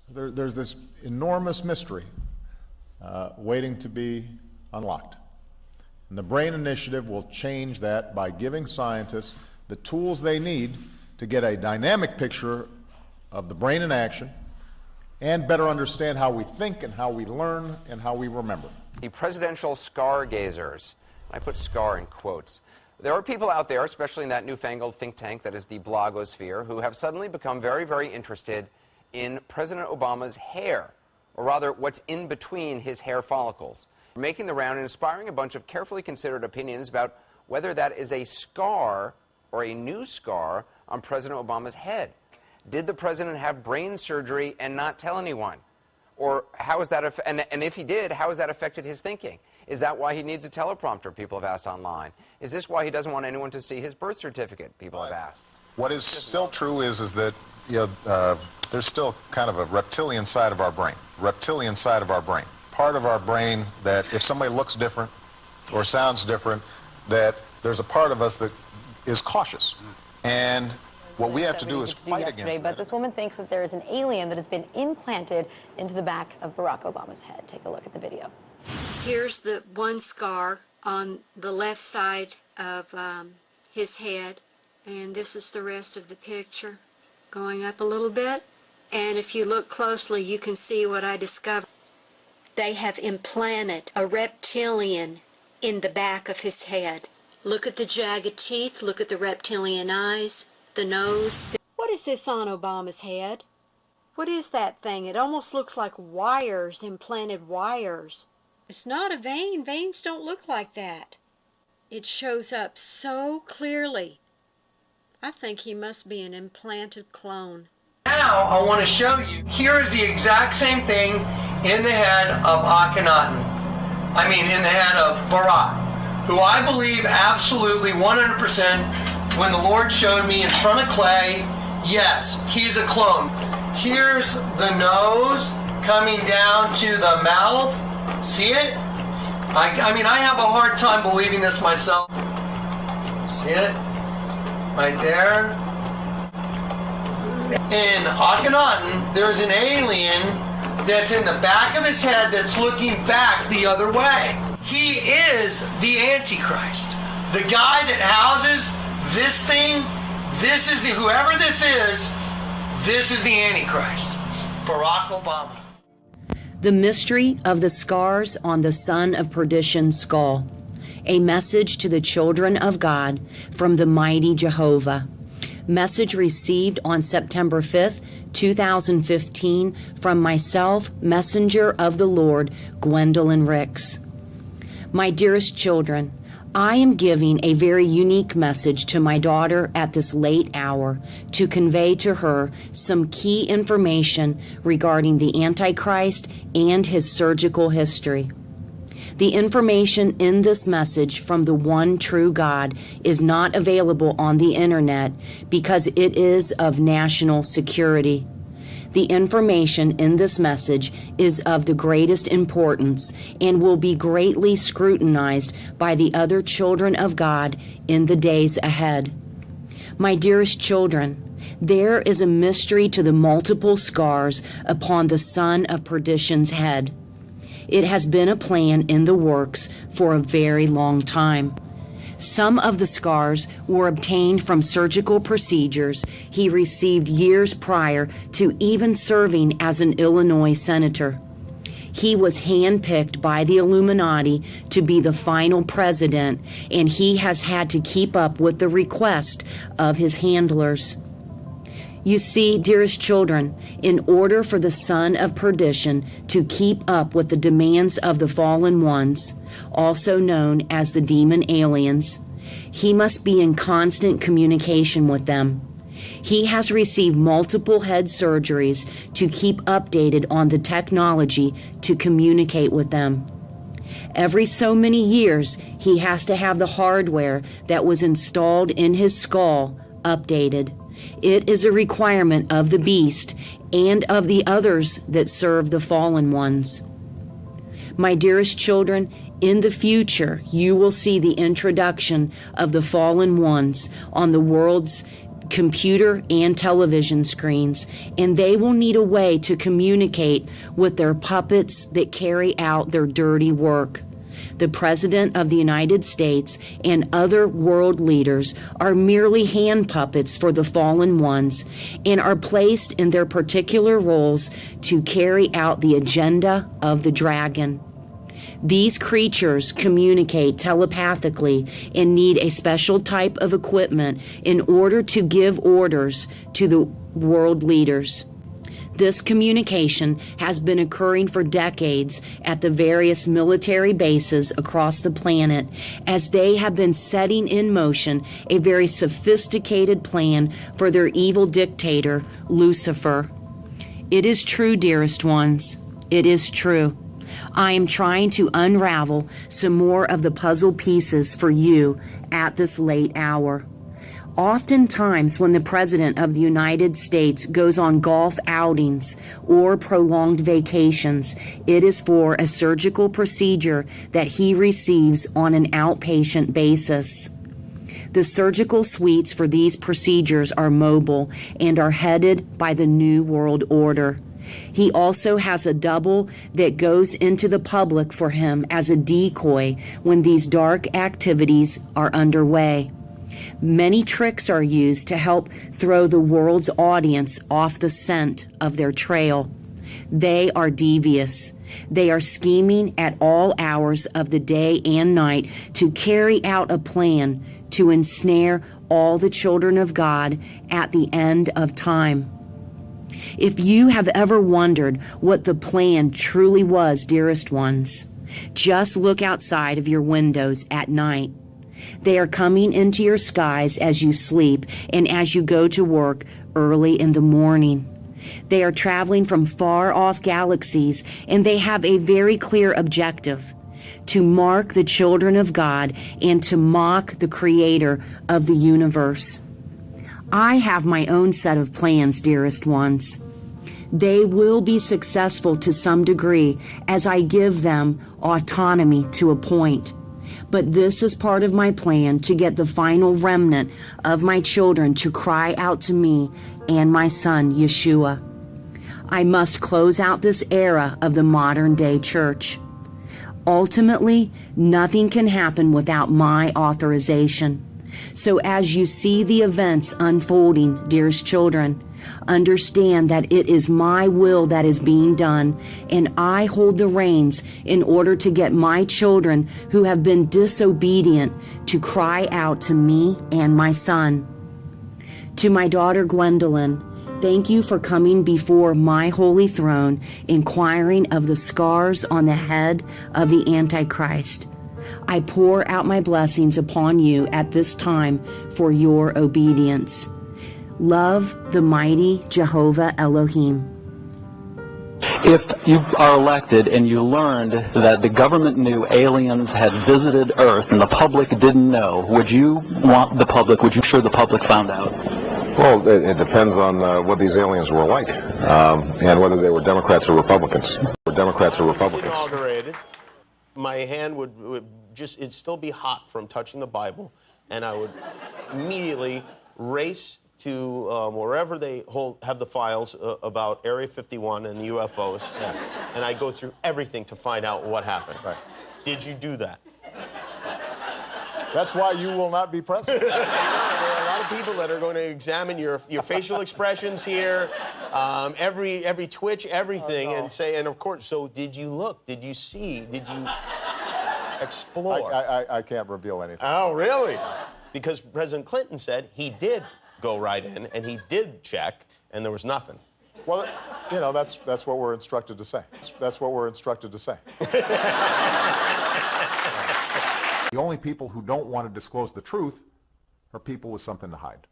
There's this enormous mystery waiting to be unlocked. And the BRAIN Initiative will change that by giving scientists the tools they need to get a dynamic picture of the brain in action and better understand how we think and how we learn and how we remember. The presidential scar gazers, I put scar in quotes. There are people out there, especially in that newfangled think tank that is the blogosphere, who have suddenly become very, very interested in President Obama's hair, or rather what's in between his hair follicles, making the round and inspiring a bunch of carefully considered opinions about whether that is a scar or a new scar on President Obama's head. Did the president have brain surgery and not tell anyone? Or how is that, and if he did, how has that affected his thinking? Is that why he needs a teleprompter, people have asked online? Is this why he doesn't want anyone to see his birth certificate, people have asked? What is still true is that there's still kind of a reptilian side of our brain. Part of our brain that if somebody looks different or sounds different, that there's a part of us that is cautious. And what we have to do is fight against that. But this woman thinks that there is an alien that has been implanted into the back of Barack Obama's head. Take a look at the video. Here's the one scar on the left side of his head, and this is the rest of the picture. Going up a little bit, and if you look closely, you can see what I discovered. They have implanted a reptilian in the back of his head. Look at the jagged teeth, look at the reptilian eyes, the nose. What is this on Obama's head? What is that thing? It almost looks like wires, implanted wires. It's not a vein. Veins don't look like that. It shows up so clearly. I think he must be an implanted clone. Now I want to show you. Here is the exact same thing in the head of Akhenaten. I mean in the head of Barack, who I believe absolutely 100% when the Lord showed me in front of clay, yes, he's a clone. Here's the nose coming down to the mouth. See it? I mean, I have a hard time believing this myself. See it? Right there. In Akhenaten, there's an alien that's in the back of his head that's looking back the other way. He is the Antichrist. The guy that houses this thing, this is whoever this is the Antichrist. Barack Obama. The mystery of the scars on the son of perdition's skull. A message to the children of God from the mighty Jehovah. Message received on September 5th, 2015 from myself, messenger of the Lord, Gwendolyn Ricks. My dearest children, I am giving a very unique message to my daughter at this late hour to convey to her some key information regarding the Antichrist and his surgical history. The information in this message from the one true God is not available on the internet because it is of national security. The information in this message is of the greatest importance and will be greatly scrutinized by the other children of God in the days ahead. My dearest children, there is a mystery to the multiple scars upon the son of perdition's head. It has been a plan in the works for a very long time. Some of the scars were obtained from surgical procedures he received years prior to even serving as an Illinois senator. He was handpicked by the Illuminati to be the final president, and he has had to keep up with the request of his handlers. You see, dearest children, in order for the son of perdition to keep up with the demands of the fallen ones, also known as the demon aliens, he must be in constant communication with them. He has received multiple head surgeries to keep updated on the technology to communicate with them. Every so many years, he has to have the hardware that was installed in his skull updated. It is a requirement of the beast and of the others that serve the fallen ones. My dearest children, in the future, you will see the introduction of the fallen ones on the world's computer and television screens, and they will need a way to communicate with their puppets that carry out their dirty work. The President of the United States and other world leaders are merely hand puppets for the fallen ones and are placed in their particular roles to carry out the agenda of the dragon. These creatures communicate telepathically and need a special type of equipment in order to give orders to the world leaders. This communication has been occurring for decades at the various military bases across the planet as they have been setting in motion a very sophisticated plan for their evil dictator, Lucifer. It is true, dearest ones. It is true. I am trying to unravel some more of the puzzle pieces for you at this late hour. Oftentimes, when the President of the United States goes on golf outings or prolonged vacations, it is for a surgical procedure that he receives on an outpatient basis. The surgical suites for these procedures are mobile and are headed by the New World Order. He also has a double that goes into the public for him as a decoy when these dark activities are underway. Many tricks are used to help throw the world's audience off the scent of their trail. They are devious. They are scheming at all hours of the day and night to carry out a plan to ensnare all the children of God at the end of time. If you have ever wondered what the plan truly was, dearest ones, just look outside of your windows at night. They are coming into your skies as you sleep and as you go to work early in the morning. They are traveling from far off galaxies, and they have a very clear objective: to mark the children of God and to mock the Creator of the universe. I have my own set of plans, dearest ones. They will be successful to some degree as I give them autonomy to a point. But this is part of my plan to get the final remnant of my children to cry out to me and my son, Yeshua. I must close out this era of the modern day church. Ultimately, nothing can happen without my authorization. So as you see the events unfolding, dearest children, understand that it is my will that is being done, and I hold the reins in order to get my children who have been disobedient to cry out to me and my son. To my daughter Gwendolyn, thank you for coming before my holy throne, inquiring of the scars on the head of the Antichrist. I pour out my blessings upon you at this time for your obedience. Love, the mighty Jehovah Elohim. If you are elected and you learned that the government knew aliens had visited Earth and the public didn't know, would you sure the public found out? Well, it depends on what these aliens were like, and whether they were Democrats or Republicans. Inaugurated, my hand it'd still be hot from touching the Bible, and I would immediately race to wherever they have the files about Area 51 and the UFOs, and I go through everything to find out what happened. Right. Did you do that? That's why you will not be president. There are a lot of people that are going to examine your facial expressions here, every twitch, everything, and say, and of course, so did you look? Did you see? Did you explore? I can't reveal anything. Oh, really? Because President Clinton said he did go right in, and he did check, and there was nothing. Well, you know, that's what we're instructed to say. That's what we're instructed to say. The only people who don't want to disclose the truth are people with something to hide.